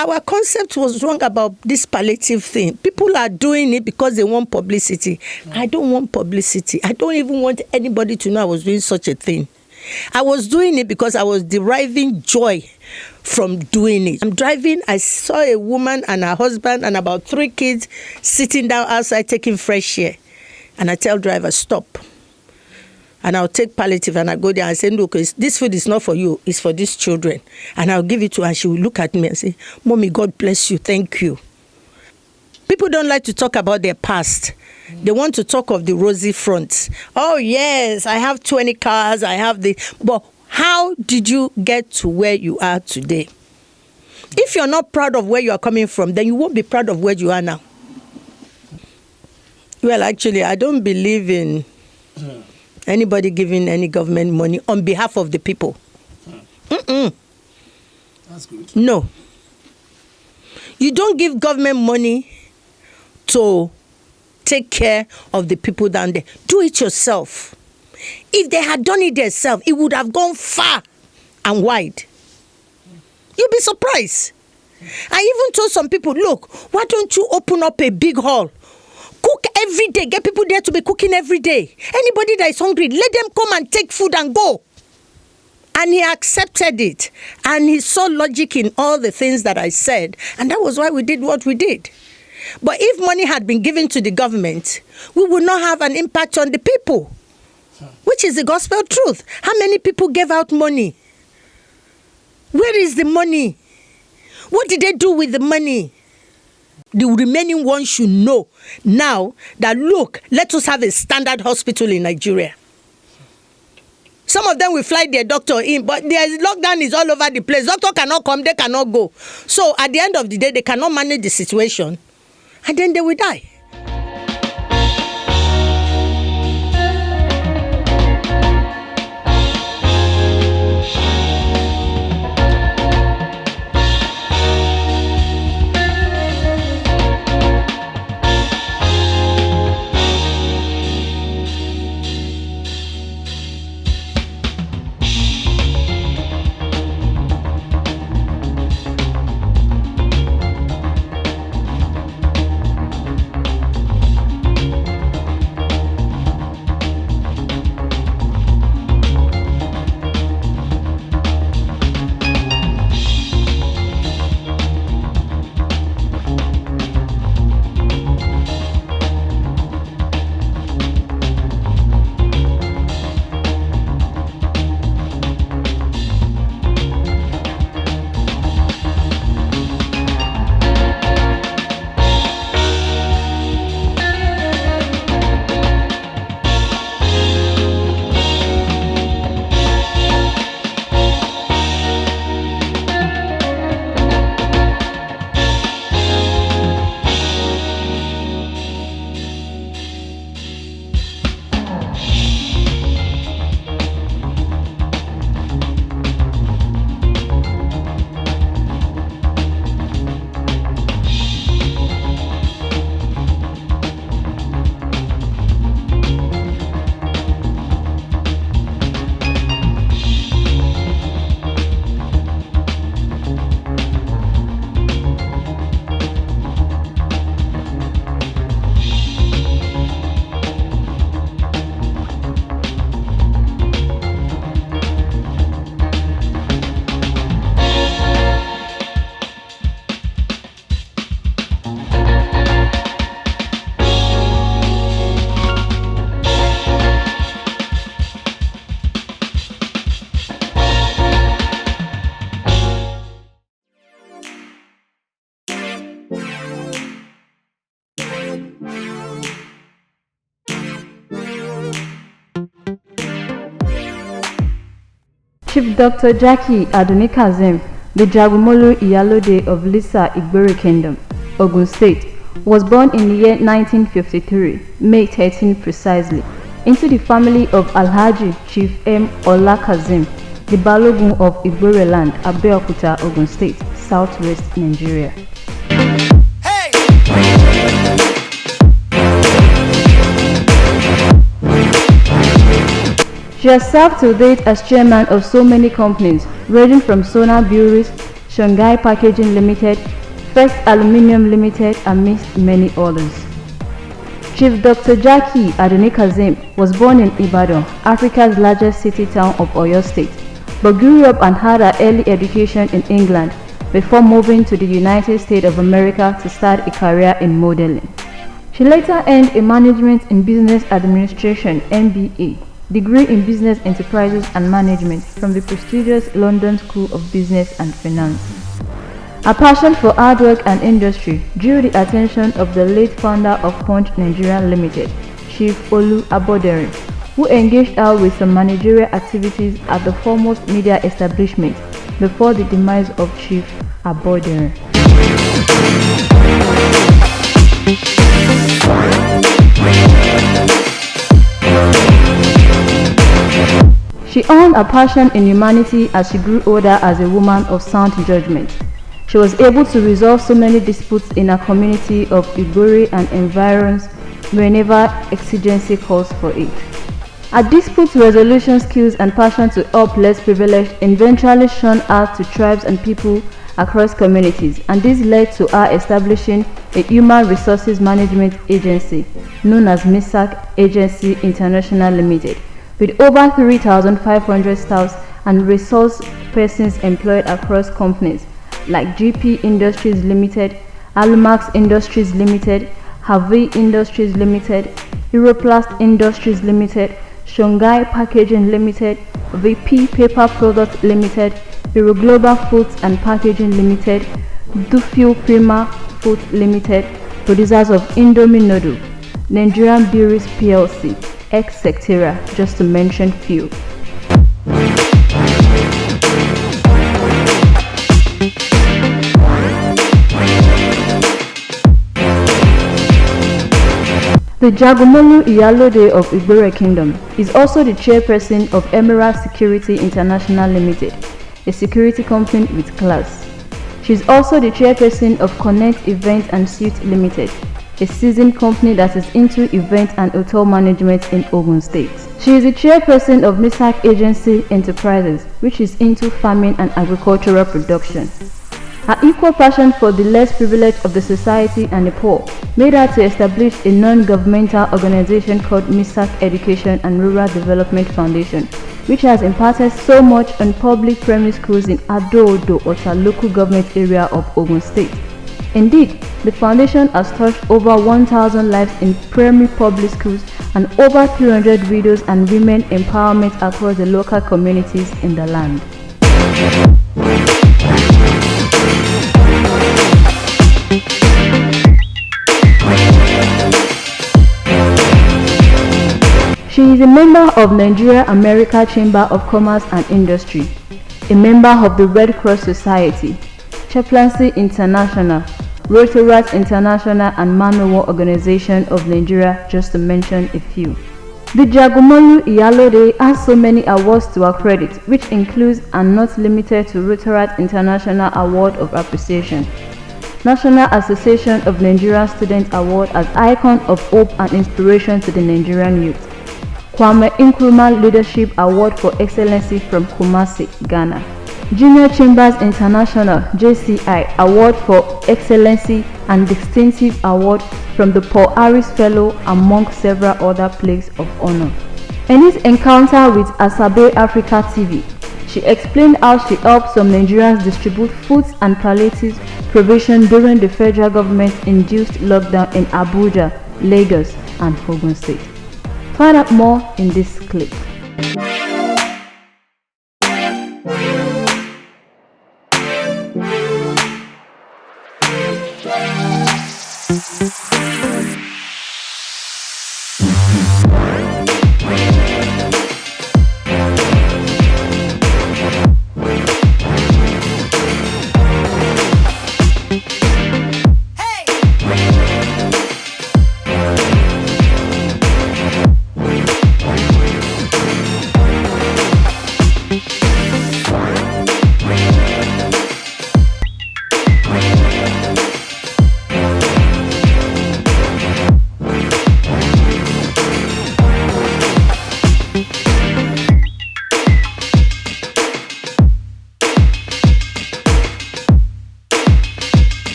our concept was wrong about this palliative thing. People are doing it because they want publicity. I don't want publicity. I don't even want anybody to know I was doing such a thing. I was doing it because I was deriving joy from doing it. I'm driving, I saw a woman and her husband and about 3 kids sitting down outside taking fresh air. And I tell driver, stop. And I'll take palliative and I go there and say, look, this food is not for you, it's for these children. And I'll give it to her and she will look at me and say, Mommy, God bless you, thank you. People don't like to talk about their past. They want to talk of the rosy front. Oh, yes, I have 20 cars, I have the... But how did you get to where you are today? If you're not proud of where you are coming from, then you won't be proud of where you are now. Well, actually, I don't believe in anybody giving any government money on behalf of the people. That's good. No. You don't give government money to take care of the people down there. Do it yourself. If they had done it themselves, it would have gone far and wide. You'll be surprised. I even told some people, look, why don't you open up a big hall? Cook every day. Get people there to be cooking every day. Anybody that is hungry, let them come and take food and go. And he accepted it. And he saw logic in all the things that I said. And that was why we did what we did. But if money had been given to the government, we would not have an impact on the people, which is the gospel truth. How many people gave out money? Where is the money? What did they do with the money? The remaining ones should know now that, look, let us have a standard hospital in Nigeria. Some of them will fly their doctor in, but their lockdown is all over the place. Doctor cannot come, they cannot go. So at the end of the day, they cannot manage the situation, and then they will die. Chief Dr. Jackie ADUNNI KASSIM, the Jagunmolu Iyalode of Lisa Igbore Kingdom, Ogun State, was born in the year 1953, May 13 precisely, into the family of Alhaji Chief M. Ola KASSIM, the Balogun of Igbore land, Abeokuta, Ogun State, southwest Nigeria. She has served to date as chairman of so many companies, ranging from sonar breweries, Shanghai Packaging Limited, First Aluminium Limited, amidst many others. Chief Dr. Jackie ADUNNI KASSIM was born in Ibadan, Africa's largest city town of Oyo State, but grew up and had her early education in England before moving to the United States of America to start a career in modeling. She later earned a Management in Business Administration (MBA) degree in Business Enterprises and Management from the prestigious London School of Business and Finance. Her passion for hard work and industry drew the attention of the late founder of Punch Nigeria Limited, Chief Olu Abodere, who engaged her with some managerial activities at the foremost media establishment before the demise of Chief Abodere. She owned a passion in humanity as she grew older as a woman of sound judgment. She was able to resolve so many disputes in her community of Igbore and environs whenever exigency calls for it. Her dispute resolution skills and passion to help less privileged eventually shone out to tribes and people across communities, and this led to her establishing a human resources management agency known as Missak Agency International Limited, with over 3,500 staffs and resource persons employed across companies like GP Industries Limited, Alumax Industries Limited, Harvey Industries Limited, Europlast Industries Limited, Shanghai Packaging Limited, VP Paper Products Limited, Euro Global Foods and Packaging Limited, Dufil Prima Foods Limited, producers of Indomie Noodle, Nigerian Breweries PLC, etc., just to mention few. The Jagunmolu Iyalode of Igbore Kingdom is also the chairperson of Emerald Security International Limited, a security company with class. She is also the chairperson of Connect Events and Suites Limited, a seasoned company that is into event and hotel management in Ogun State. She is the chairperson of Missak Agency Enterprises, which is into farming and agricultural production. Her equal passion for the less privileged of the society and the poor made her to establish a non-governmental organization called Missak Education and Rural Development Foundation, which has imparted so much on public primary schools in Ado-Odo, Ota local government area of Ogun State. Indeed, the foundation has touched over 1,000 lives in primary public schools and over 300 widows and women empowerment across the local communities in the land. She is a member of Nigeria-America Chamber of Commerce and Industry, a member of the Red Cross Society, Chaplaincy International, Rotaract International and Man-O-War Organization of Nigeria, just to mention a few. The Jagunmolu Iyalode has so many awards to her credit, which includes and not limited to Rotaract International Award of Appreciation, National Association of Nigerian Students Award as Icon of Hope and Inspiration to the Nigerian Youth, Kwame Nkrumah Leadership Award for Excellency from Kumasi, Ghana, Junior Chambers International (JCI) Award for Excellency and Distinctive Award from the Paul Harris Fellow, among several other plaques of honor. In his encounter with Asabe Africa TV, she explained how she helped some Nigerians distribute foods and palliatives provision during the federal government-induced lockdown in Abuja, Lagos, and Ogun State. Find out more in this clip.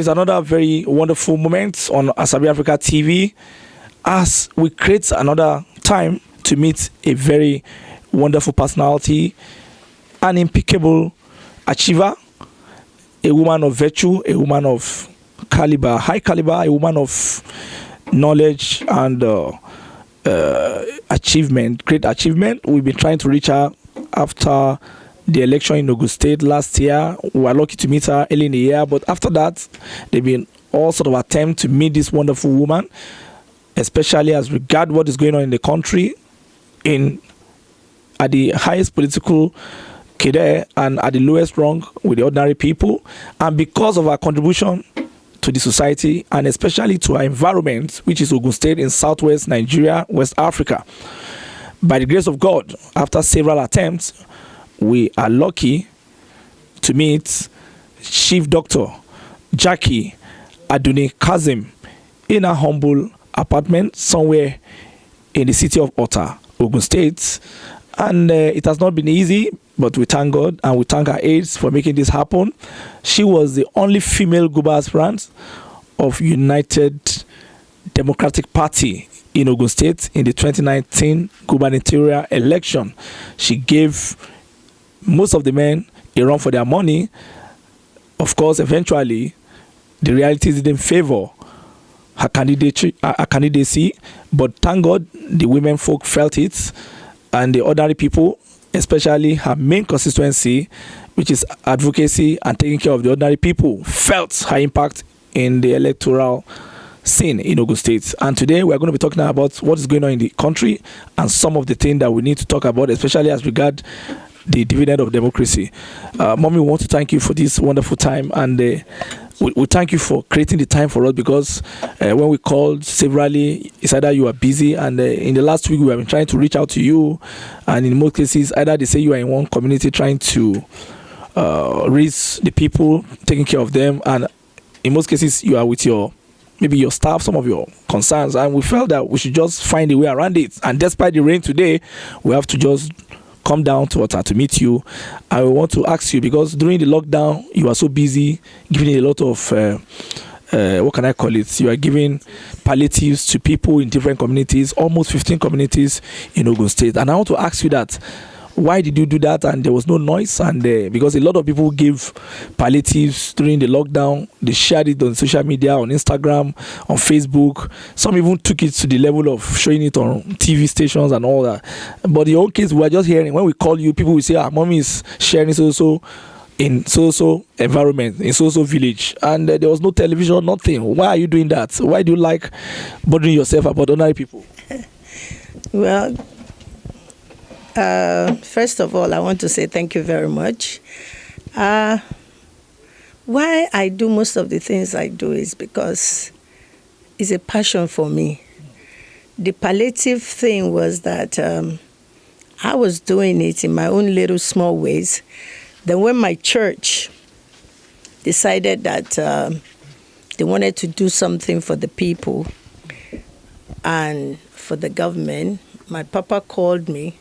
it's another very wonderful moment on Asabi Africa TV as we create another time to meet a very wonderful personality, an impeccable achiever, a woman of virtue, a woman of caliber, high caliber, a woman of knowledge and achievement, great achievement. We've been trying to reach her after the election in Ogun State last year. We were lucky to meet her early in the year, but after that, there've been all sort of attempts to meet this wonderful woman, especially as regard what is going on in the country, at the highest political cadre and at the lowest rung with the ordinary people, and because of our contribution to the society and especially to our environment, which is Ogun State in southwest Nigeria, West Africa. By the grace of God, after several attempts, we are lucky to meet Chief Doctor Jackie ADUNNI KASSIM in a humble apartment somewhere in the city of Ota, Ogun State. And it has not been easy, but we thank God and we thank our aides for making this happen. She was the only female gubernatorial aspirant of United Democratic Party in Ogun State in the 2019 gubernatorial election. She gave most of the men a run for their money. Of course, eventually, the realities didn't favor her candidacy, but thank God the women folk felt it, and the ordinary people, especially her main constituency, which is advocacy and taking care of the ordinary people, felt her impact in the electoral scene in Ogun State. And today we're going to be talking about what is going on in the country and some of the things that we need to talk about, especially as regard the dividend of democracy. Mommy, we want to thank you for this wonderful time, and we thank you for creating the time for us, because when we called severally, it's either you are busy, and in the last week we have been trying to reach out to you, and in most cases either they say you are in one community trying to raise the people, taking care of them, and in most cases you are with maybe your staff, some of your concerns, and we felt that we should just find a way around it. And despite the rain today, we have to just come down to Ota to meet you. I want to ask you, because during the lockdown you are so busy giving a lot of what can I call it, you are giving palliatives to people in different communities, almost 15 communities in Ogun State. And I want to ask you that, why did you do that? And there was no noise, and because a lot of people gave palliatives during the lockdown, they shared it on social media, on Instagram, on Facebook. Some even took it to the level of showing it on TV stations and all that. But in your own case, we were just hearing, when we call you, people will say, mommy is sharing so in so environment, in so village, and there was no television, nothing. Why are you doing that? Why do you like bothering yourself about ordinary people? Well, first of all, I want to say thank you very much. Why I do most of the things I do is because it's a passion for me. The palliative thing was that I was doing it in my own little small ways. Then when my church decided that they wanted to do something for the people and for the government, my papa called me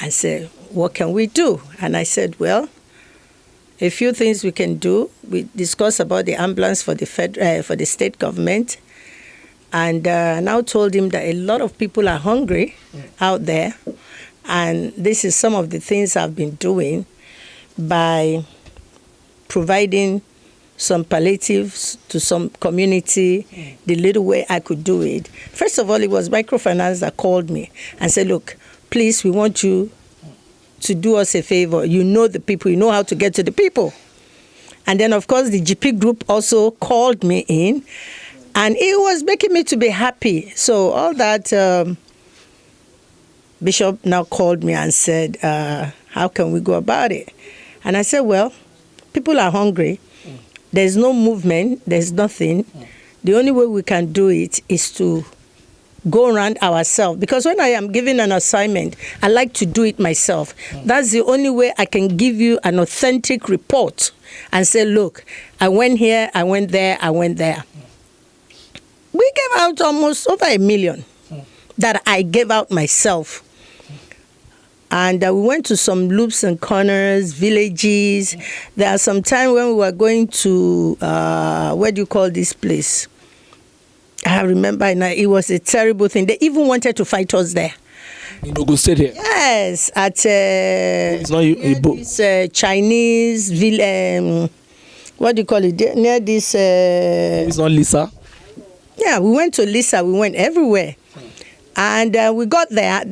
and said, what can we do? And I said, well, a few things we can do. We discussed about the ambulance for the for the state government, and now told him that a lot of people are hungry out there, and this is some of the things I've been doing by providing some palliatives to some community, the little way I could do it. First of all, it was microfinance that called me and said, look, please, we want you to do us a favor. You know the people, you know how to get to the people. And then, of course, the GP group also called me in, and it was making me to be happy. So all that, Bishop now called me and said, how can we go about it? And I said, well, people are hungry. There's no movement. There's nothing. The only way we can do it is to go around ourselves. Because when I am given an assignment, I like to do it myself. That's the only way I can give you an authentic report and say, look, I went here, I went there, I went there. We gave out almost over 1 million that I gave out myself. And we went to some loops and corners, villages. There are some time when we were going to, what do you call this place? I remember it was a terrible thing. They even wanted to fight us there. In Ogun State here? Yes, at it's not this Chinese village, what do you call it? Near this... it's not Lisa? Yeah, we went to Lisa. We went everywhere. And we got there.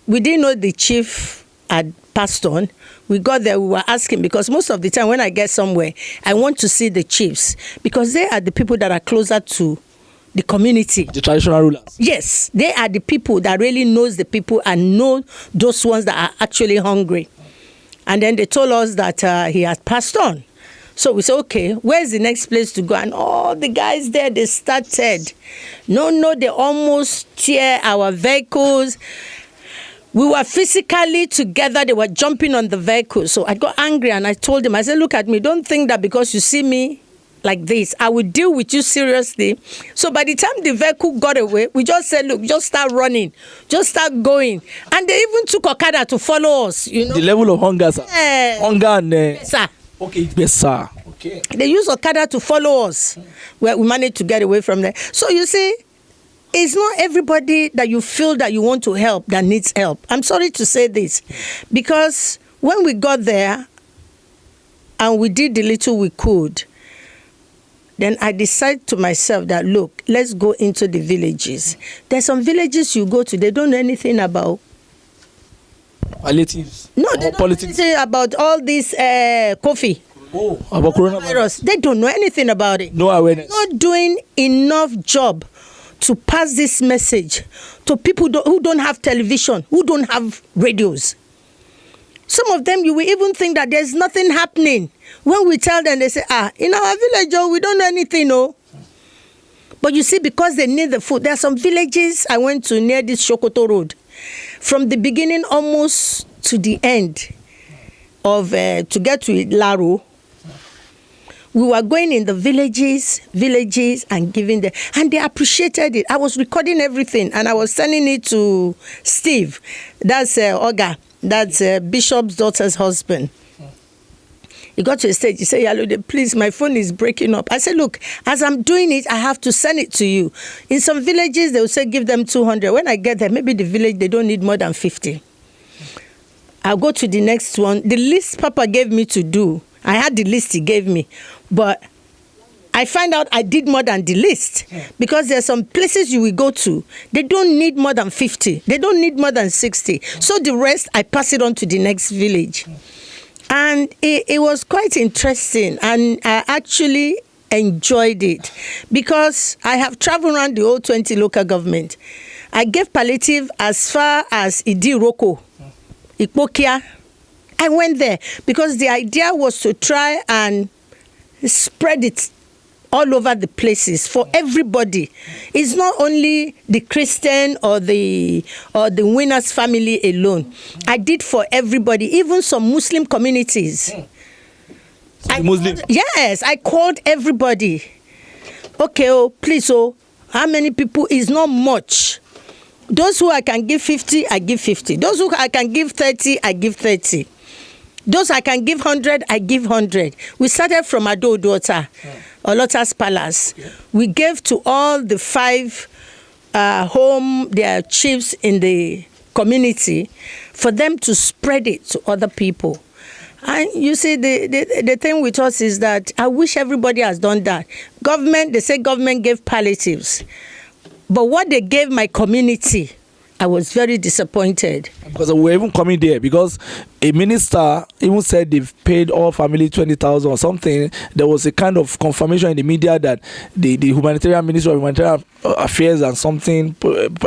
We didn't know the chief had passed on. We got there. We were asking, because most of the time when I get somewhere, I want to see the chiefs, because they are the people that are closer to the community. The traditional rulers? Yes. They are the people that really knows the people and know those ones that are actually hungry. And then they told us that he had passed on. So we said, okay, where's the next place to go? And all the guys there, they started. No, they almost tear our vehicles. We were physically together. They were jumping on the vehicles. So I got angry and I told them, I said, look at me. Don't think that because you see me like this, I will deal with you seriously. So by the time the vehicle got away, we just said, look, just start running. Just start going. And they even took Okada to follow us. You know? The level of hunger, sir. Hunger and... Yes, sir. Okay, yes, sir. Okay. They used Okada to follow us. Where we managed to get away from there. So you see, it's not everybody that you feel that you want to help that needs help. I'm sorry to say this. Because when we got there and we did the little we could, then I decided to myself that, look, let's go into the villages. There's some villages you go to, they don't know anything about palliatives. No, they don't know anything about all this coffee. Oh, about coronavirus. They don't know anything about it. No awareness. Not doing enough job to pass this message to people who don't have television, who don't have radios. Some of them, you will even think that there's nothing happening. When we tell them, they say, in our village, we don't know anything, no. But you see, because they need the food, there are some villages I went to near this Shokoto Road. From the beginning almost to the end of, to get to Laro, we were going in the villages and giving them, and they appreciated it. I was recording everything and I was sending it to Steve. That's Oga. That's Bishop's daughter's husband. He got to a stage, he said, Iyalode, please, my phone is breaking up. I said, look, as I'm doing it, I have to send it to you. In some villages, they will say, give them 200. When I get there, maybe the village, they don't need more than 50. I'll go to the next one. The list Papa gave me to do, I had the list he gave me, but I find out I did more than the list, because there are some places you will go to, they don't need more than 50. They don't need more than 60. So the rest, I pass it on to the next village. And it was quite interesting, and I actually enjoyed it, because I have traveled around the whole 20 local government. I gave palliative as far as Idiroko, Ikpokia. I went there because the idea was to try and spread it all over the places for everybody. It's not only the Christian or the winner's family alone. I did for everybody, even some Muslim communities. Yes, I called everybody. Okay, please, how many people? Is not much. Those who I can give 50, I give 50. Those who I can give 30, I give 30. Those I can give 100, I give 100. We started from Ado Daughter, Olota's Palace. We gave to all the 5 their chiefs in the community for them to spread it to other people. And you see, the thing with us is that I wish everybody has done that. Government, they say government gave palliatives. But what they gave my community, I was very disappointed. Because we were even coming there, because a minister even said they've paid all family 20,000 or something. There was a kind of confirmation in the media that the humanitarian minister of humanitarian affairs and something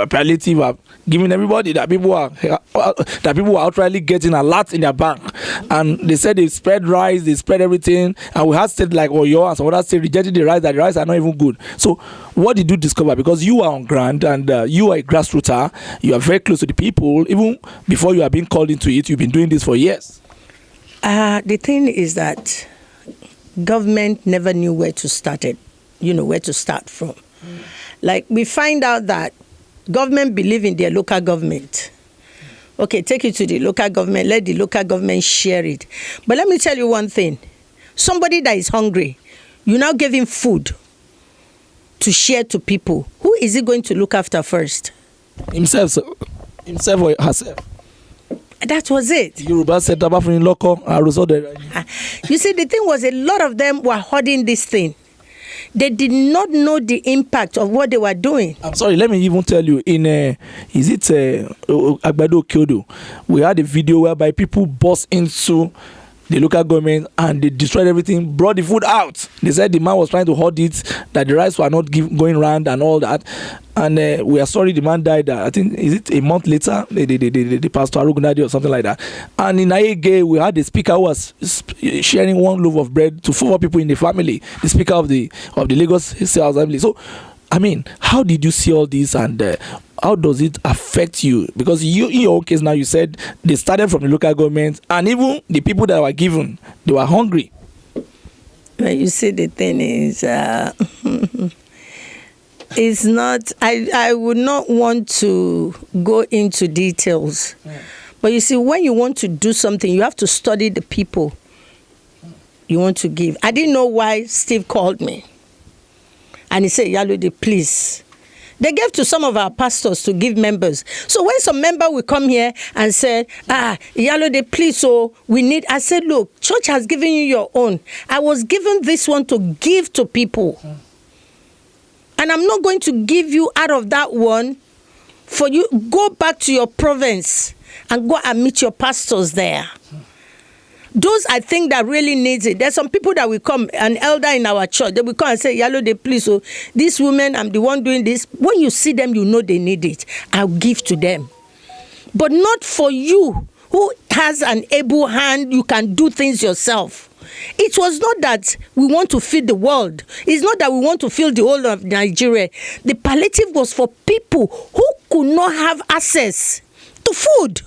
palliative are giving everybody, that people are outrightly getting a lot in their bank. And they said they spread rice, they spread everything, and we had states like Oyo and some other states rejecting the rice, that the rice are not even good. So what did you discover? Because you are on ground and you are a grassrooter, you are very close to the people. Even before you are being called into it, you've been doing this for years. The thing is that government never knew where to start it, where to start from. Like, we find out that government believe in their local government. Okay, take it to the local government. Let the local government share it. But let me tell you one thing. Somebody that is hungry, you now give him food to share to people. Who is he going to look after first? Himself or herself. That was it. Yoruba said, You see, the thing was, a lot of them were hoarding this thing. They did not know the impact of what they were doing. I'm sorry, let me even tell you, in Agbado Kyodo, we had a video whereby people burst into the local government and they destroyed everything, brought the food out. They said the man was trying to hoard it, that the rice were not going round and all that. And we are sorry the man died. I think, is it a month later? The pastor Arugunadi or something like that. And in Ayege, we had the speaker who was sharing one loaf of bread to 4 people in the family. The speaker of the Lagos Assembly. So, I mean, how did you see all this, and how does it affect you? Because you, in your case now, you said they started from the local government, and even the people that were given, they were hungry. Well, you see, the thing is, it's not, I would not want to go into details. But you see, when you want to do something, you have to study the people you want to give. I didn't know why Steve called me. And he said, Iyalode, please. They gave to some of our pastors to give members. So when some member will come here and say, Iyalode, please, so we need, I said, look, church has given you your own. I was given this one to give to people. And I'm not going to give you out of that one for you. Go back to your province and go and meet your pastors there. Those, I think, that really needs it. There's some people that will come, an elder in our church, they will come and say, Iyalode, please, so this woman, I'm the one doing this. When you see them, you know they need it. I'll give to them. But not for you, who has an able hand, you can do things yourself. It was not that we want to feed the world. It's not that we want to feed the whole of Nigeria. The palliative was for people who could not have access to food.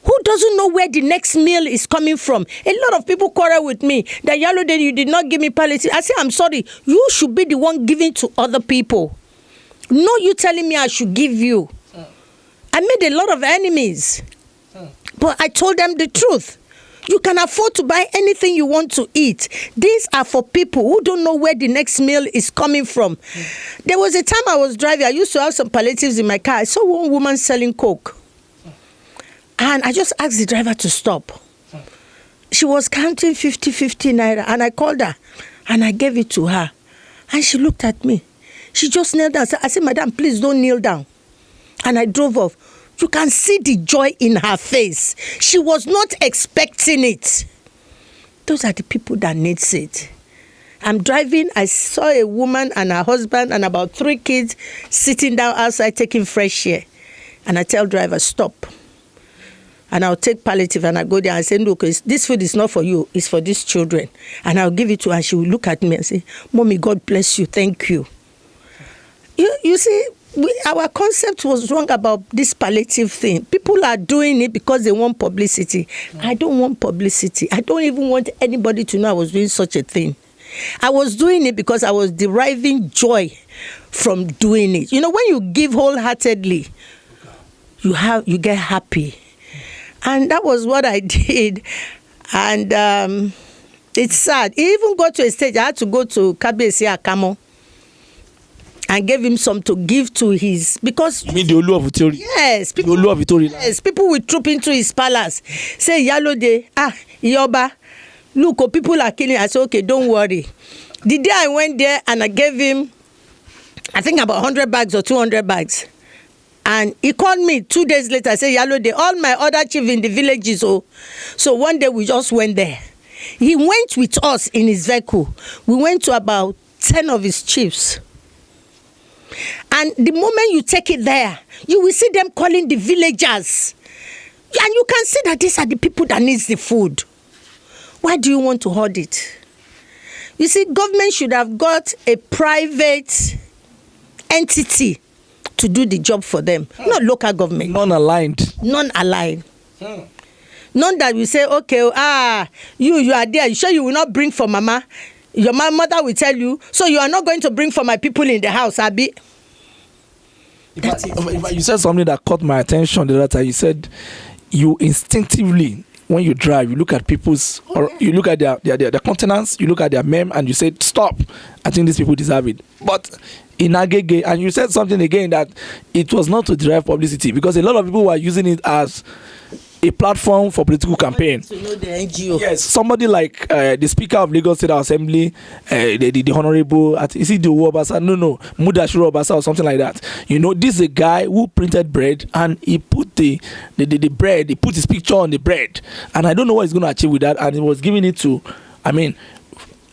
Who doesn't know where the next meal is coming from? A lot of people quarrel with me that Iyalode, you did not give me palliative. I say, I'm sorry. You should be the one giving to other people. No, you telling me I should give you. I made a lot of enemies. But I told them the truth. You can afford to buy anything you want to eat. These are for people who don't know where the next meal is coming from. There was a time I was driving. I used to have some palliatives in my car. I saw one woman selling Coke. And I just asked the driver to stop. She was counting 50 naira. And I called her. And I gave it to her. And she looked at me. She just knelt down. I said, Madam, please don't kneel down. And I drove off. You can see the joy in her face. She was not expecting it. Those are the people that needs it. I'm driving. I saw a woman and her husband and about 3 kids sitting down outside taking fresh air. And I tell driver, stop. And I'll take palliative and I go there and say, look, this food is not for you, it's for these children. And I'll give it to her and she will look at me and say, Mommy, God bless you, thank you. You see, our concept was wrong about this palliative thing. People are doing it because they want publicity. I don't want publicity. I don't even want anybody to know I was doing such a thing. I was doing it because I was deriving joy from doing it. You know, when you give wholeheartedly, you get happy. And that was what I did. And it's sad. It even got to a stage, I had to go to Kabiyesi Akamo and gave him some to give to his, because you mean the Olu of Itori? Yes, people, the Olu of Itori. Yes, people will troop into his palace. Say, Iyalode, Iyoba, look, people are killing. I said, okay, don't worry. The day I went there and I gave him, I think about 100 bags or 200 bags. And he called me 2 days later. I said, Iyalode, all my other chiefs in the villages. So one day we just went there. He went with us in his vehicle. We went to about 10 of his chiefs. And the moment you take it there, you will see them calling the villagers. And you can see that these are the people that needs the food. Why do you want to hoard it? You see, government should have got a private entity to do the job for them, not local government. Non-aligned. Non-aligned. None that will say, okay, you are there. You sure you will not bring for mama? Your mother will tell you, so you are not going to bring for my people in the house, Abi? You said something that caught my attention the other time. You said you instinctively, when you drive, you look at people's, or you look at their countenance, you look at their meme, and you said, stop, I think these people deserve it. But in Agege, and you said something again, that it was not to derive publicity, because a lot of people were using it as a platform for political campaign. To know the NGO. Yes, somebody like the Speaker of Lagos State Assembly, the Honorable, is it the Obasa? No, Mudashiru Obasa or something like that. You know, this is a guy who printed bread, and he put the bread, he put his picture on the bread, and I don't know what he's going to achieve with that, and he was giving it to,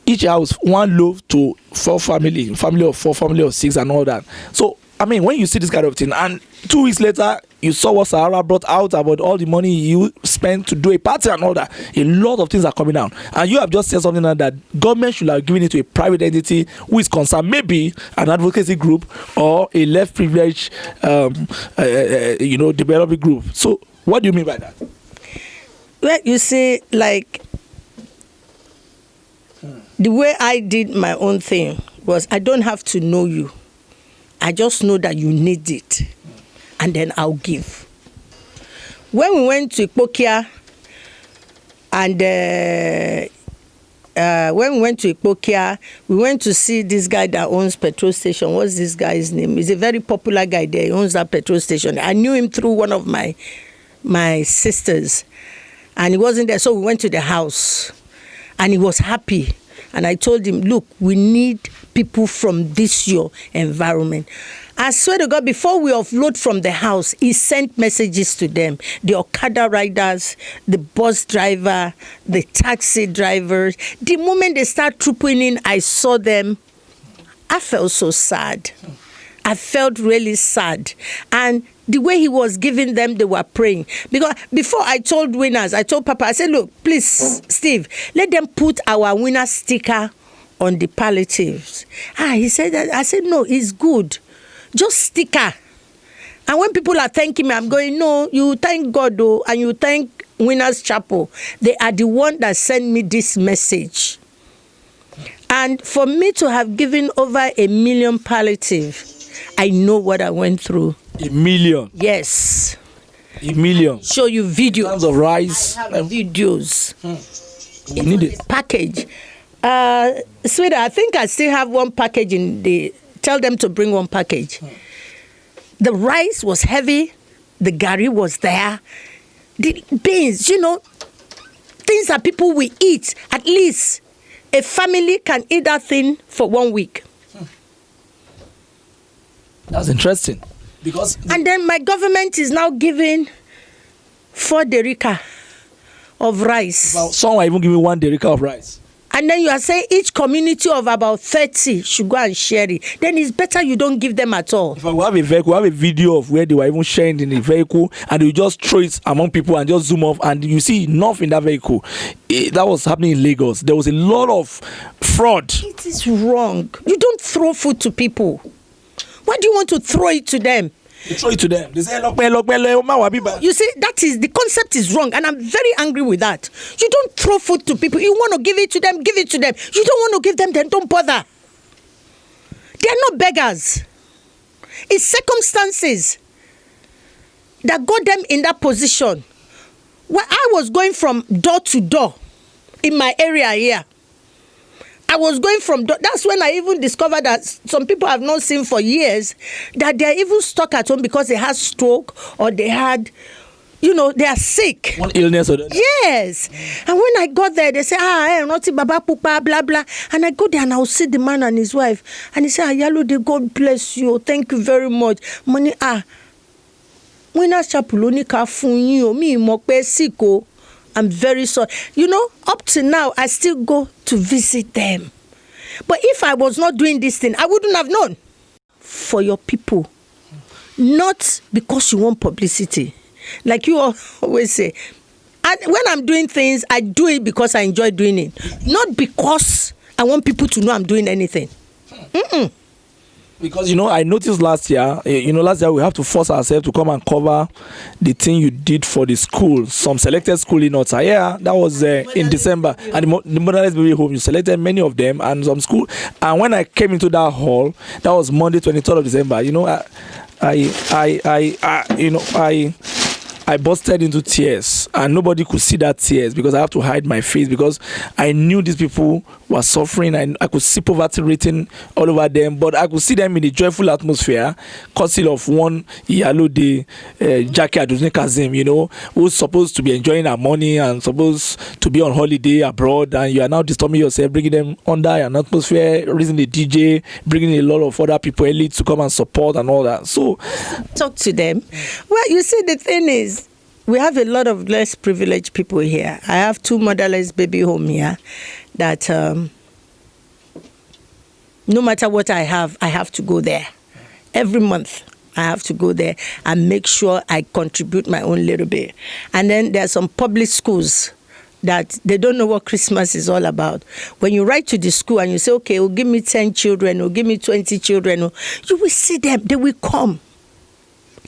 each house one loaf to family of 4, family of 6, and all that. So when you see this kind of thing, and 2 weeks later, you saw what Sahara brought out about all the money you spent to do a party and all that. A lot of things are coming down. And you have just said something like that government should have given it to a private entity who is concerned, maybe an advocacy group or a less privileged, developing group. So what do you mean by that? Well, you see, like, the way I did my own thing was, I don't have to know you. I just know that you need it, and then I'll give. When we went to Ikpokia, and we went to see this guy that owns petrol station. What's this guy's name? He's a very popular guy there. He owns that petrol station. I knew him through one of my sisters, and he wasn't there, so we went to the house, and he was happy. And I told him, look, we need people from this your environment. I swear to God, before we offload from the house, he sent messages to them. The Okada riders, the bus driver, the taxi drivers. The moment they start trooping in, I saw them. I felt so sad. I felt really sad. And the way he was giving them, they were praying. Because before I told winners, I told Papa, I said, look, please, Steve, let them put our winner sticker on the palliatives. He said that. I said, no, it's good. Just sticker. And when people are thanking me, I'm going, no, you thank God, though, and you thank Winners Chapel. They are the one that sent me this message. And for me to have given over 1 million palliative, I know what I went through. 1 million? Yes. 1 million? Show you videos. Tons of rice. I have videos. We need it. Package. Sweetheart, I think I still have one package in the... Tell them to bring one package. The rice was heavy. The gari was there. The beans, things that people will eat. At least a family can eat that thing for 1 week. That's interesting. And then my government is now giving 4 derika of rice. Well, some are even giving 1 derika of rice. And then you are saying each community of about 30 should go and share it. Then it's better you don't give them at all. If I have a vehicle, we have a video of where they were even sharing in the vehicle, and you just throw it among people and just zoom off, and you see enough in that vehicle. That was happening in Lagos. There was a lot of fraud. It is wrong. You don't throw food to people. Why do you want to throw it to them? You throw it to them. They say, you see, the concept is wrong, and I'm very angry with that. You don't throw food to people. You want to give it to them, give it to them. You don't want to give them, then don't bother. They're not beggars. It's circumstances that got them in that position. When I was going from door to door in my area here, I was going from, that's when I even discovered that some people I've not seen for years, that they're even stuck at home because they had stroke or they had, they are sick. One illness or that? Yes. And when I got there, they say, not baba pupa, blah, blah. And I go there and I'll see the man and his wife. And he say, Iyalode, God bless you. Thank you very much. Money, Winners Chapel only ka fun yin o, mi mo pe sick o. I'm very sorry. Up to now, I still go to visit them. But if I was not doing this thing, I wouldn't have known. For your people. Not because you want publicity. Like you always say. And when I'm doing things, I do it because I enjoy doing it. Not because I want people to know I'm doing anything. Because, I noticed last year we have to force ourselves to come and cover the thing you did for the school, some selected school in Ota. Yeah, that was in December. And the Motherless Baby Home, you selected many of them and some school. And when I came into that hall, that was Monday, 23rd of December, I busted into tears, and nobody could see that tears because I have to hide my face, because I knew these people were suffering, and I could see poverty written all over them, but I could see them in a joyful atmosphere, courtesy of one Iyalode, Jackie ADUNNI KASSIM, who's supposed to be enjoying her money and supposed to be on holiday abroad, and you are now disturbing yourself, bringing them under an atmosphere, raising the DJ, bringing a lot of other people, elites, to come and support and all that. So, talk to them. Well, you see, the thing is, we have a lot of less privileged people here. I have 2 motherless baby home here that no matter what I have to go there. Every month, I have to go there and make sure I contribute my own little bit. And then there are some public schools that they don't know what Christmas is all about. When you write to the school and you say, okay, well, give me 10 children or give me 20 children, you will see them. They will come.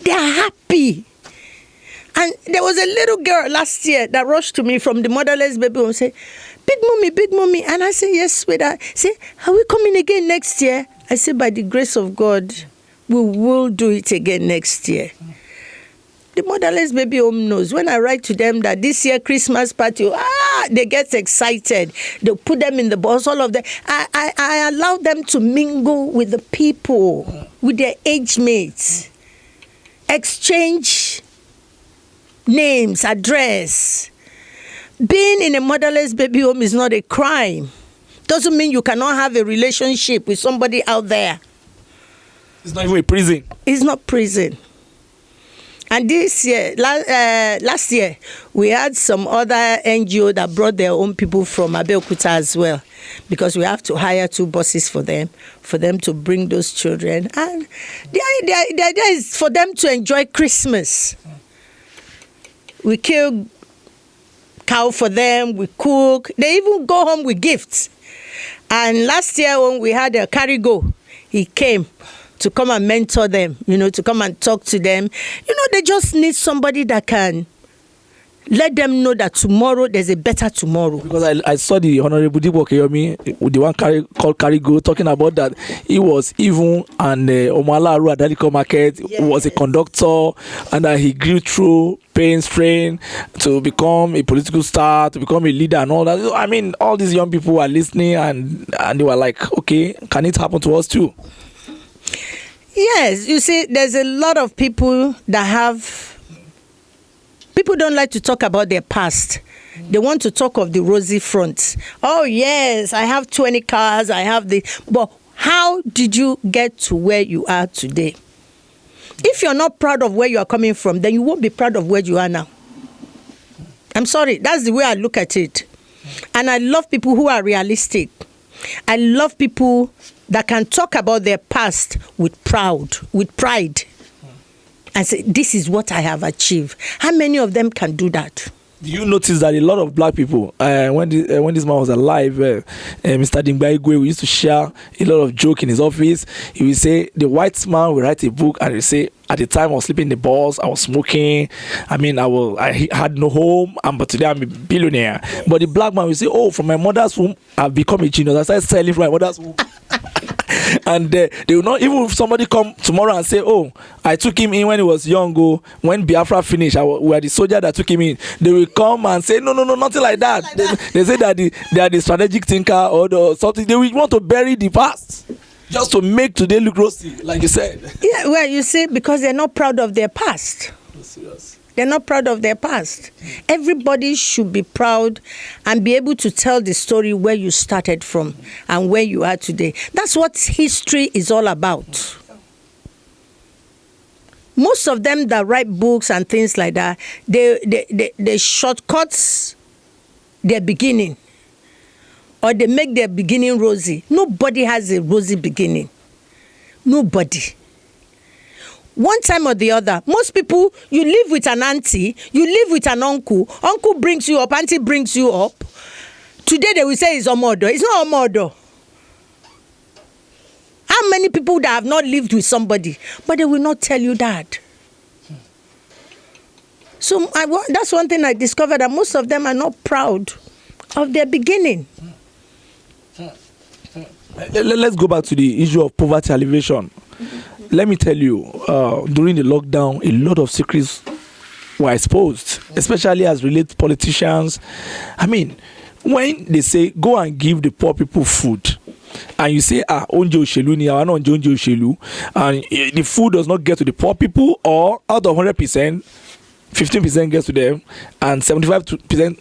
They are happy. And there was a little girl last year that rushed to me from the motherless baby home and said, big mommy. And I said, yes, sweetheart. Say, are we coming again next year? I said, by the grace of God, we will do it again next year. The motherless baby home knows. When I write to them that this year Christmas party, they get excited. They put them in the bus, all of them. I allow them to mingle with the people, with their age mates, exchange names, address. Being in a motherless baby home is not a crime. Doesn't mean you cannot have a relationship with somebody out there. It's not even a prison. It's not prison. And this year, last year, we had some other NGO that brought their own people from Abeokuta as well, because we have to hire 2 buses for them to bring those children. And the idea is for them to enjoy Christmas. We kill cow for them, we cook. They even go home with gifts. And last year when we had a carry-go, he came to come and mentor them, to come and talk to them. They just need somebody that can let them know that tomorrow there's a better tomorrow. Because I saw the Honorable Dibo Keyomi, the one called Carry-Go, talking about that he was even an Omalaru at Daliko Market, yes, was a conductor, and that he grew through pain, strain to become a political star, to become a leader and all that. I mean, all these young people were listening and they were like, okay, can it happen to us too? Yes, you see, there's a lot of people that have... People don't like to talk about their past. They want to talk of the rosy front. Oh, yes, I have 20 cars, I have the... But how did you get to where you are today? If you're not proud of where you are coming from, then you won't be proud of where you are now. I'm sorry, that's the way I look at it. And I love people who are realistic. I love people that can talk about their past with pride. And say, this is what I have achieved. How many of them can do that? Do you notice that a lot of black people, when this man was alive, Mr. Igbore, we used to share a lot of joke in his office. He would say, the white man will write a book and he'll say, at the time I was sleeping in the bus, I was smoking. I mean, I had no home, but today I'm a billionaire. But the black man will say, oh, from my mother's womb, I've become a genius. I started selling from my mother's womb. And they will not, even if somebody come tomorrow and say, oh, I took him in when he was young, when Biafra finished, we were the soldier that took him in. They will come and say, no, nothing like that. They say that they are the strategic thinker or something. They will want to bury the past just to make today look rosy, like you said. Yeah, well, you see, because they're not proud of their past. Serious. They're not proud of their past. Everybody should be proud and be able to tell the story where you started from and where you are today. That's what history is all about. Most of them that write books and things like that, they shortcuts their beginning, or they make their beginning rosy. Nobody has a rosy beginning. Nobody. One time or the other, most people, you live with an auntie, you live with an uncle. Uncle brings you up, auntie brings you up. Today they will say it's Omodo. It's not Omodo. How many people that have not lived with somebody, but they will not tell you that? So that's one thing I discovered, that most of them are not proud of their beginning. Let's go back to the issue of poverty alleviation. let me tell you, during the lockdown, a lot of secrets were exposed, especially as relates politicians. I mean, when they say go and give the poor people food, and you say onje òṣèlú ni àwa náà jẹ onje òṣèlú, and the food does not get to the poor people, or out of 100%, 15% gets to them, and 75%.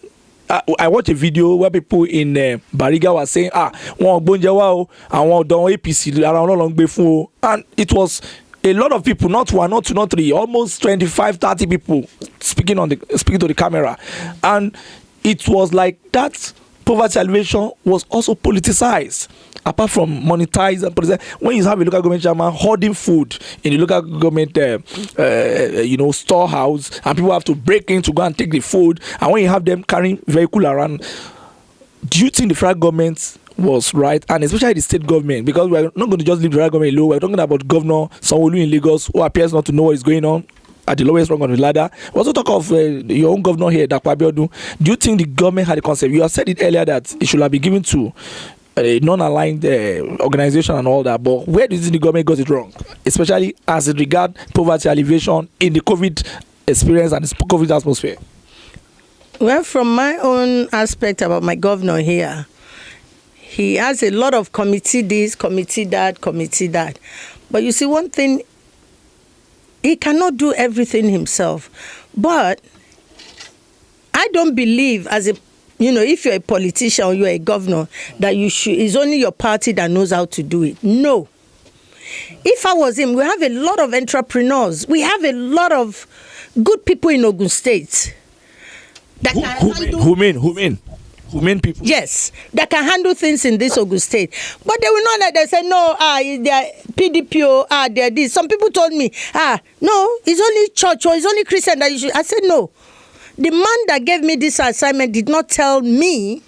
I watched a video where people in Bariga were saying, wọn gbóúnjẹ wá o, àwọn ọ̀dọ́ APC ara wọn ló ń gbé fún o, and it was a lot of people, not one, not two, not three, almost 25, 30 people speaking to the camera, and it was like that. Poverty alleviation was also politicized. Apart from monetized and politicized, when you have a local government chairman hoarding food in the local government, storehouse, and people have to break in to go and take the food, and when you have them carrying vehicle around, do you think the federal government was right, and especially the state government? Because we're not going to just leave the federal government alone. We're talking about Governor Sanwo-Olu in Lagos, who appears not to know what is going on at the lowest rung on the ladder. We also talk of your own governor here, Dapo Abiodun. Do you think the government had a concept? You have said it earlier that it should have been given to a non-aligned organization and all that, but where do you think the government got it wrong, especially as it regards poverty alleviation in the COVID experience and the COVID atmosphere? Well, from my own aspect about my governor here, he has a lot of committee this, committee that, committee that. But you see, one thing, he cannot do everything himself. But I don't believe, as a, if you're a politician or you're a governor, that it's only your party that knows how to do it. No. If I was him, we have a lot of entrepreneurs. We have a lot of good people in Ogun State. Who mean people? Yes, that can handle things in this Ogun State. But they will not let them say, no, they're PDP, they're this. Some people told me, no, it's only church or it's only Christian that you should. I said, no. The man that gave me this assignment did not tell me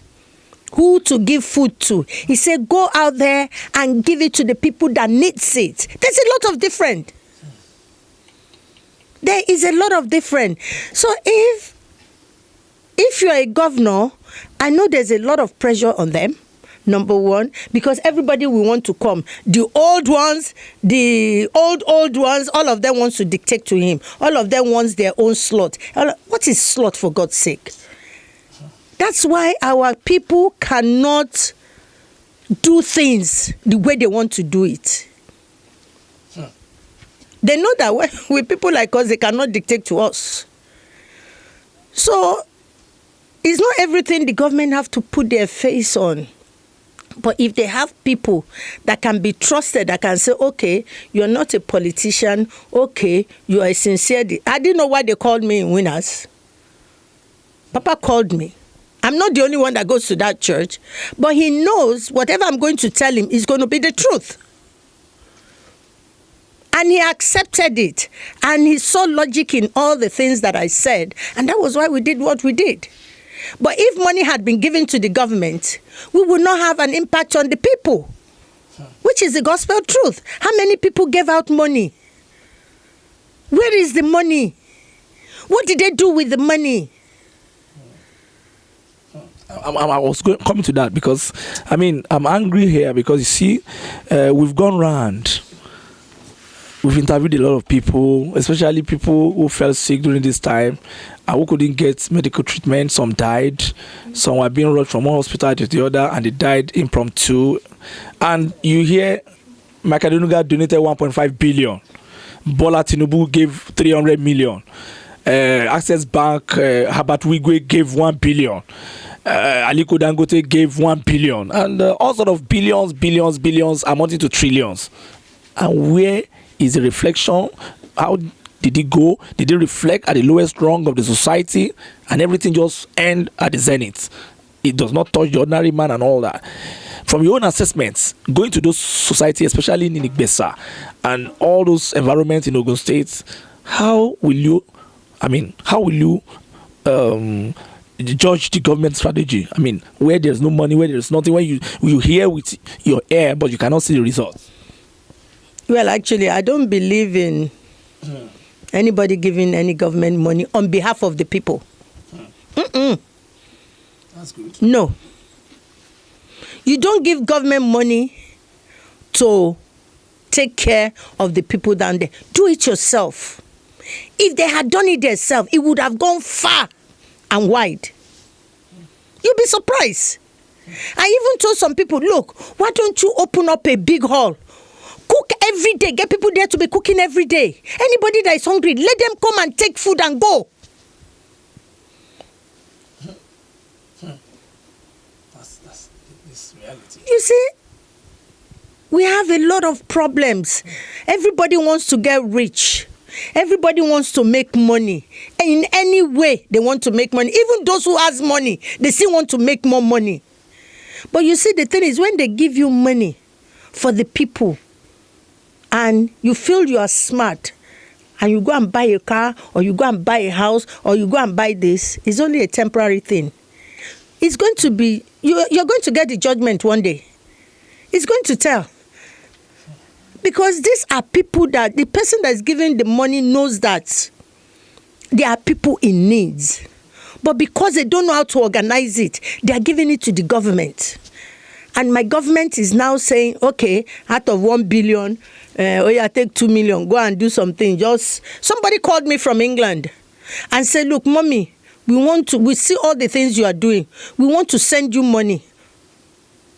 who to give food to. He said, go out there and give it to the people that needs it. There's a lot of different. There is a lot of different. So if you're a governor, I know there's a lot of pressure on them, number one, because everybody will want to come. The old ones, the old ones, all of them wants to dictate to him. All of them wants their own slot. What is slot, for God's sake? That's why our people cannot do things the way they want to do it. They know that with people like us, they cannot dictate to us. So it's not everything the government have to put their face on. But if they have people that can be trusted, that can say, okay, you're not a politician, okay, you are a sincere. I didn't know why they called me in Winners. Papa called me. I'm not the only one that goes to that church, but he knows whatever I'm going to tell him is going to be the truth. And he accepted it. And he saw logic in all the things that I said. And that was why we did what we did. But if money had been given to the government, we would not have an impact on the people, which is the gospel truth. How many people gave out money? Where is the money? What did they do with the money? I was coming to that because, I'm angry here because, you see, we've gone round. We've interviewed a lot of people, especially people who fell sick during this time and who couldn't get medical treatment. Some died. Some were being rushed from one hospital to the other and they died impromptu. And you hear Makadenuga donated 1.5 billion. Bola Tinubu gave 300 million. Access Bank, Herbert Wigwe gave 1 billion. Aliko Dangote gave 1 billion. And all sort of billions amounting to trillions. And where is a reflection? How did it go? Did it reflect at the lowest rung of the society and everything just end at the zenith? It does not touch the ordinary man and all that. From your own assessments, going to those societies, especially in Igbore and all those environments in Ogun State, how will you judge the government strategy? Where there's no money, where there's nothing, where you hear with your ear but you cannot see the results. Well, actually, I don't believe in anybody giving any government money on behalf of the people. That's good. No. You don't give government money to take care of the people down there. Do it yourself. If they had done it themselves, it would have gone far and wide. You'll be surprised. I even told some people, look, why don't you open up a big hall? Cook every day. Get people there to be cooking every day. Anybody that is hungry, let them come and take food and go. That's reality. You see, we have a lot of problems. Everybody wants to get rich. Everybody wants to make money. In any way, they want to make money. Even those who has money, they still want to make more money. But you see, the thing is, when they give you money for the people, and you feel you are smart, and you go and buy a car, or you go and buy a house, or you go and buy this, it's only a temporary thing. It's going to be, you're going to get the judgment one day. It's going to tell. Because these are people that, the person that's giving the money knows that there are people in needs. But because they don't know how to organize it, they are giving it to the government. And my government is now saying, okay, out of 1 billion, take 2 million, go and do something. Just somebody called me from England and said, look, mommy, we see all the things you are doing. We want to send you money.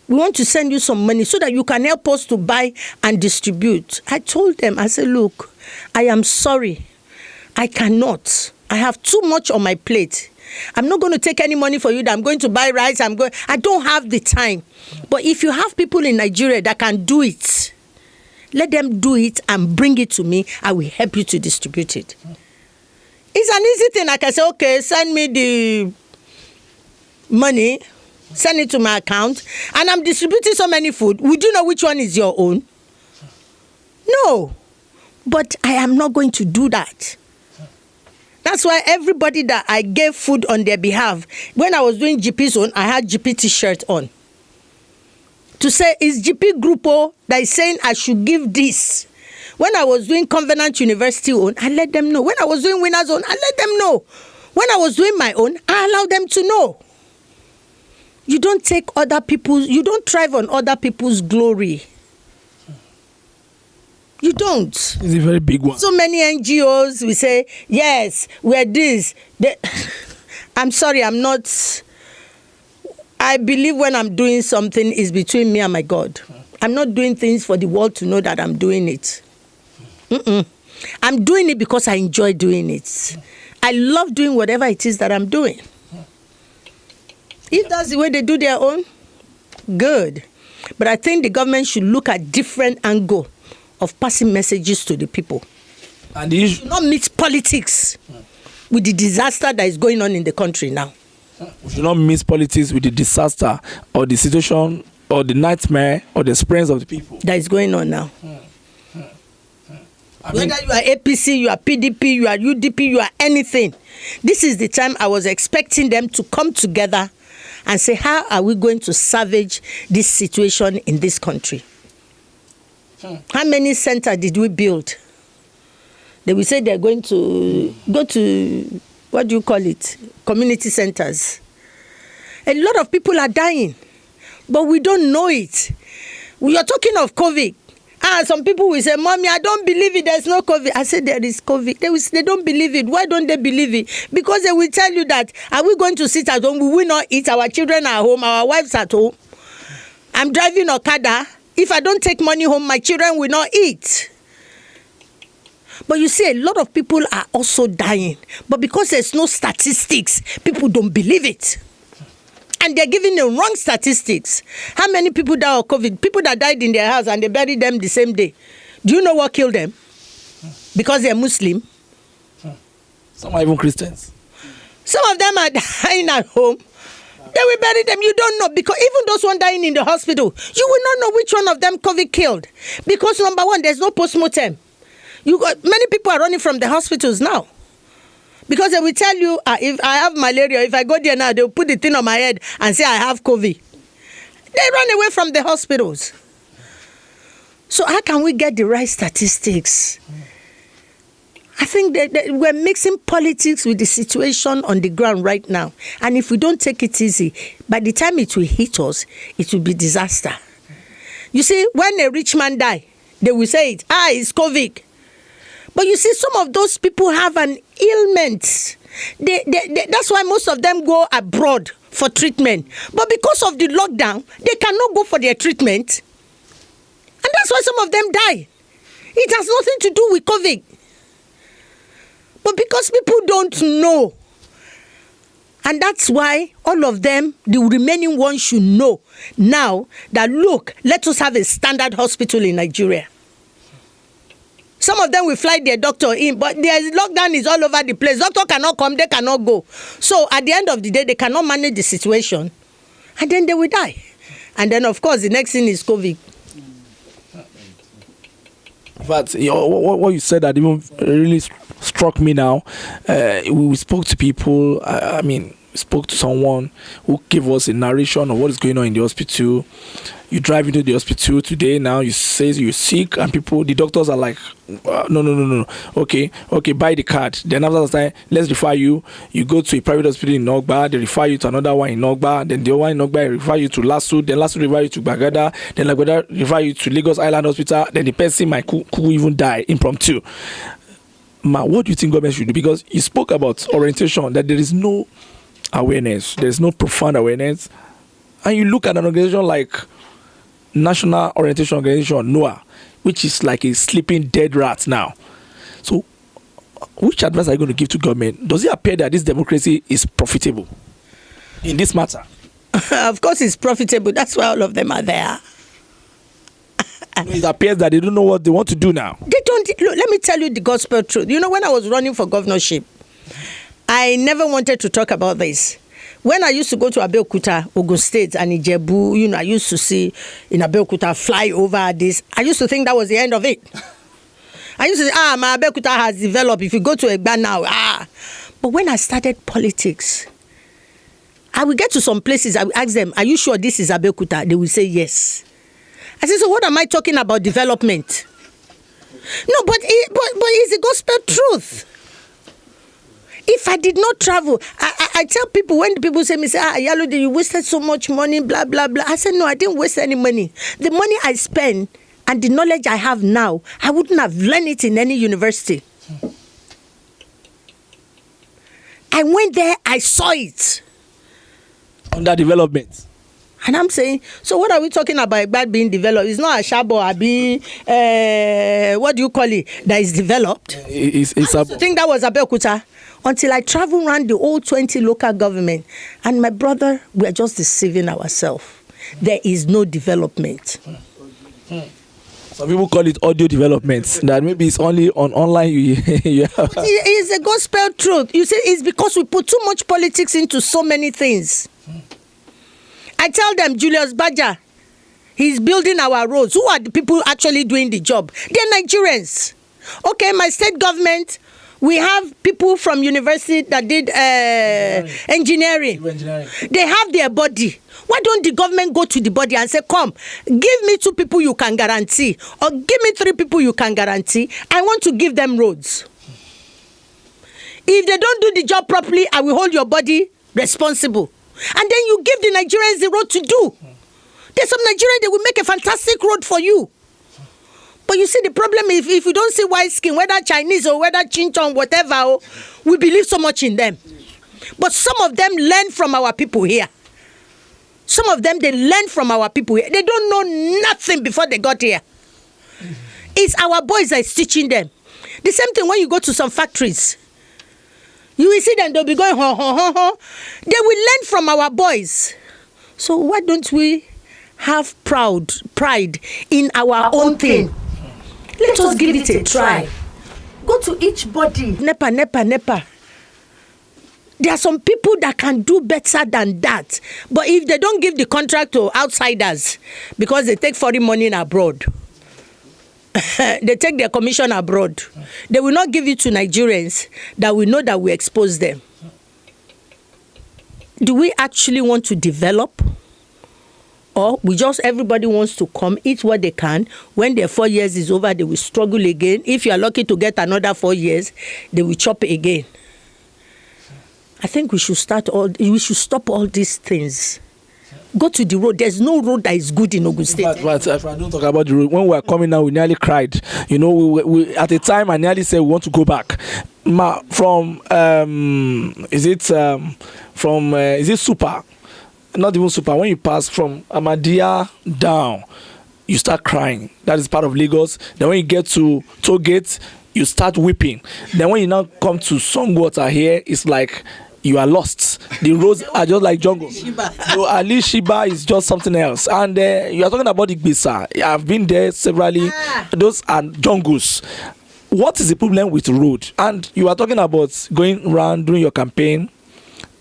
We want to send you some money so that you can help us to buy and distribute. I told them, I said, look, I am sorry. I cannot. I have too much on my plate. I'm not going to take any money for you that I'm going to buy rice. I don't have the time. But if you have people in Nigeria that can do it, let them do it and bring it to me. I will help you to distribute it. It's an easy thing. I can say, okay, send me the money. Send it to my account, and I'm distributing so many food. Would you know which one is your own? No. But I am not going to do that. That's why everybody that I gave food on their behalf, when I was doing GP's own, I had GP t-shirt on. To say, it's GP Group O that is saying I should give this. When I was doing Covenant University own, I let them know. When I was doing Winners own, I let them know. When I was doing my own, I allowed them to know. You don't take other people's, you don't thrive on other people's glory. You don't. It's a very big one. So many NGOs, we say, yes, we're this. I'm sorry, I'm not. I believe when I'm doing something, it's between me and my God. I'm not doing things for the world to know that I'm doing it. I'm doing it because I enjoy doing it. I love doing whatever it is that I'm doing. If that's the way they do their own, good. But I think the government should look at different angle of passing messages to the people. And you should not mix politics with the disaster that is going on in the country now. We should not mix politics with the disaster or the situation or the nightmare or the experience of the people that is going on now. Whether you are APC, you are PDP, you are UDP, you are anything. This is the time I was expecting them to come together and say, how are we going to salvage this situation in this country? How many centers did we build? They will say they're going to go to, what do you call it? Community centers. A lot of people are dying, but we don't know it. We are talking of COVID. Some people will say, Mommy, I don't believe it. There's no COVID. I said, there is COVID. They don't believe it. Why don't they believe it? Because they will tell you that, are we going to sit at home? We will not eat. Our children are home. Our wives at home. I'm driving Okada. If I don't take money home, my children will not eat. But you see, a lot of people are also dying. But because there's no statistics, people don't believe it. And they're giving the wrong statistics. How many people died of COVID? People that died in their house and they buried them the same day. Do you know what killed them? Because they're Muslim. Some are even Christians. Some of them are dying at home. They will bury them. You don't know. Because even those one dying in the hospital, you will not know which one of them COVID killed. Because number one, there's no post-mortem. Many people are running from the hospitals now. Because they will tell you, if I have malaria, if I go there now, they'll put the thing on my head and say I have COVID. They run away from the hospitals. So how can we get the right statistics? I think that we're mixing politics with the situation on the ground right now. And if we don't take it easy, by the time it will hit us, it will be disaster. You see, when a rich man dies, They will say it. It's COVID. But you see, some of those people have an ailment. That's why most of them go abroad for treatment. But because of the lockdown, they cannot go for their treatment. And that's why some of them die. It has nothing to do with COVID. But because people don't know, and that's why all of them, the remaining ones, should know now that, look, let us have a standard hospital in Nigeria. Some of them will fly their doctor in, but their lockdown is all over the place. Doctor cannot come, they cannot go. So at the end of the day, they cannot manage the situation, and then they will die. And then, of course, the next thing is COVID. But what you said that even really struck me now. We spoke to people. We spoke to someone who gave us a narration of what is going on in the hospital. You drive into the hospital today now, you say you're sick, and the doctors are like, no. Okay, buy the card. Then after that time, let's refer you. You go to a private hospital in Nogba, they refer you to another one in Nogba, then the one in Nogba refer you to Lasso, then Lasso refer you to Bagada, then Bagada refer you to Lagos Island Hospital, then the person might could even die impromptu. What do you think government should do? Because you spoke about orientation, that there is no awareness, there is no profound awareness, and you look at an organization like National Orientation Organization, NOAA, which is like a sleeping dead rat now. So, which advice are you going to give to government? Does it appear that this democracy is profitable in this matter? Of course it's profitable. That's why all of them are there. It appears that they don't know what they want to do now. They don't. Look, let me tell you the gospel truth. You know, when I was running for governorship, I never wanted to talk about this. When I used to go to Abeokuta, Ogun State, and Ijebu, I used to see in Abeokuta fly over this. I used to think that was the end of it. I used to say, my Abeokuta has developed. If you go to Igbore now, But when I started politics, I will get to some places, I will ask them, are you sure this is Abeokuta? They will say yes. I said, so what am I talking about development? No, but it's the gospel truth. If I did not travel, I tell people, when people say, Iyalode, you wasted so much money, blah, blah, blah. I said, no, I didn't waste any money. The money I spend and the knowledge I have now, I wouldn't have learned it in any university. I went there, I saw it. Under development. And I'm saying, so what are we talking about being developed? It's not a shabo, what do you call it, that is developed. I think that was Abeokuta. Until I travel around the whole 20 local government. And my brother, we are just deceiving ourselves. There is no development. Some people call it audio development. That maybe it's only on online. It's a gospel truth. You see, it's because we put too much politics into so many things. I tell them, Julius Baja, he's building our roads. Who are the people actually doing the job? They're Nigerians. Okay, my state government, we have people from university that did engineering. They have their body. Why don't the government go to the body and say, come, give me 2 people you can guarantee, or give me 3 people you can guarantee. I want to give them roads. If they don't do the job properly, I will hold your body responsible. And then you give the Nigerians the road to do. There's some Nigerians, they will make a fantastic road for you. But you see, the problem is, if you don't see white skin, whether Chinese or whether Chinchon, whatever, we believe so much in them. But some of them learn from our people here. Some of them, they learn from our people here. They don't know nothing before they got here. It's our boys that is teaching them. The same thing when you go to some factories. You will see them, they'll be going, ho, ho, ho, ho. They will learn from our boys. So why don't we have pride in our own thing? Let us give it a try. Go to each body. Nepa. There are some people that can do better than that. But if they don't give the contract to outsiders, because they take foreign money abroad, they take their commission abroad, they will not give it to Nigerians that we know that we expose them. Do we actually want to develop? Or everybody wants to come, eat what they can. When their 4 years is over, they will struggle again. If you are lucky to get another 4 years, they will chop again. I think we should stop all these things. Go to the road. There's no road that is good in Ogun State. But if I don't talk about the road, when we were coming now, we nearly cried. You know, we at the time I nearly said we want to go back. From is it Super? Not even Super. When you pass from Ahmadiyya down, you start crying. That is part of Lagos. Then when you get to Toll Gate, you start weeping. Then when you now come to Songwater here, it's like you are lost. The roads are just like jungle. So Ali Shiba is just something else. And you are talking about Igbore. I've been there severally. Those are jungles. What is the problem with the road? And you are talking about going around doing your campaign.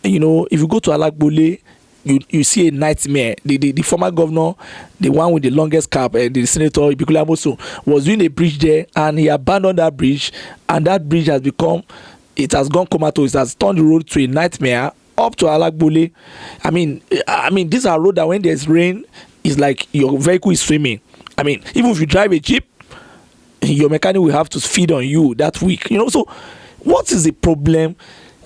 You know, if you go to Alagbole, you see a nightmare. The former governor, the one with the longest cap, the senator Ibikule Amoso, was doing a bridge there, and he abandoned that bridge, and that bridge has become, it has gone comatose. It has turned the road to a nightmare up to Alagbole. I mean, these are roads that when there's rain, it's like your vehicle is swimming. I mean, even if you drive a Jeep, your mechanic will have to feed on you that week. You know, so what is the problem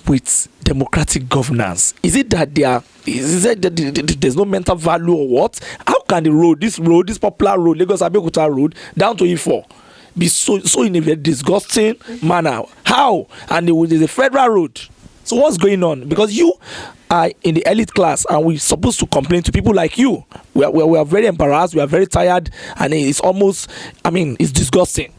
with democratic governance? Is it that there's no mental value or what? How can this popular road, Lagos Abeokuta road, down to E4, be so in a very disgusting manner? How? And there's a federal road. So what's going on? Because you are in the elite class, and we're supposed to complain to people like you. We are very embarrassed. We are very tired, and it's almost, it's disgusting.